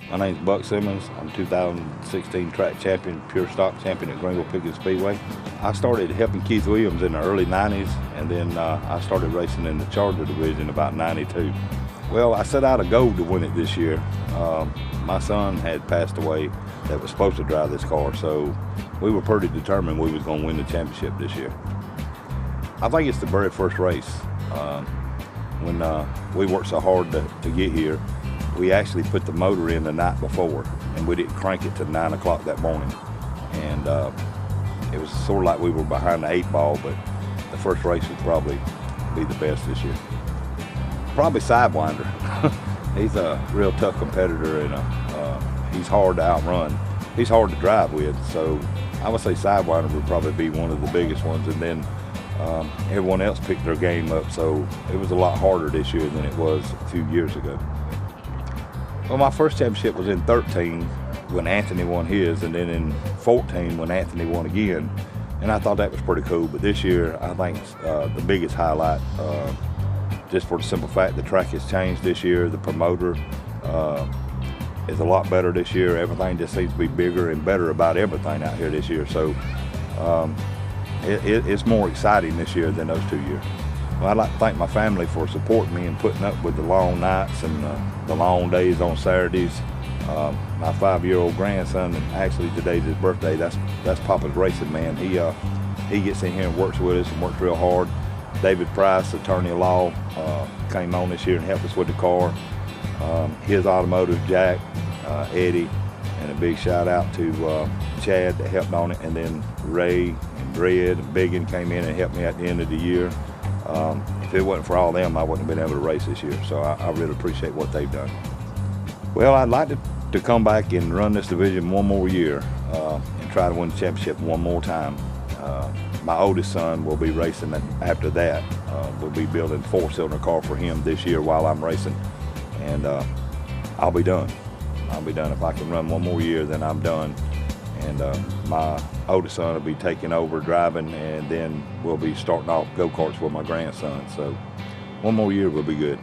My name's Buck Simmons. I'm 2016 track champion, pure stock champion at Greenville Pickens Speedway. I started helping Keith Williams in the early 90s, and then I started racing in the Charger division about 92. Well, I set out a goal to win it this year. My son had passed away that was supposed to drive this car, so we were pretty determined we was going to win the championship this year. I think it's the very first race. When we worked so hard to get here, we actually put the motor in the night before, and we didn't crank it till 9 o'clock that morning. And it was sort of like we were behind the 8 ball, but the first race would probably be the best this year. Probably Sidewinder. He's a real tough competitor, and he's hard to outrun. He's hard to drive with, so I would say Sidewinder would probably be one of the biggest ones. And then everyone else picked their game up, so it was a lot harder this year than it was a few years ago. Well, my first championship was in 13 when Anthony won his, and then in 14 when Anthony won again. And I thought that was pretty cool. But this year, I think the biggest highlight, just for the simple fact the track has changed this year. The promoter is a lot better this year. Everything just seems to be bigger and better about everything out here this year. So it's more exciting this year than those 2 years. Well, I'd like to thank my family for supporting me and putting up with the long nights and the long days on Saturdays. My 5-year-old grandson, and actually today's his birthday, that's Papa's racing man. He gets in here and works with us and works real hard. David Price, attorney at law, came on this year and helped us with the car. His automotive, Jack, Eddie, and a big shout out to Chad that helped on it, and then Ray and Dred and Biggin came in and helped me at the end of the year. If it wasn't for all them, I wouldn't have been able to race this year, so I really appreciate what they've done. Well, I'd like to come back and run this division one more year and try to win the championship one more time. My oldest son will be racing after that. We'll be building a 4-cylinder car for him this year while I'm racing, and I'll be done. I'll be done. If I can run one more year, then I'm done. And my oldest son will be taking over driving, and then we'll be starting off go-karts with my grandson. So one more year will be good.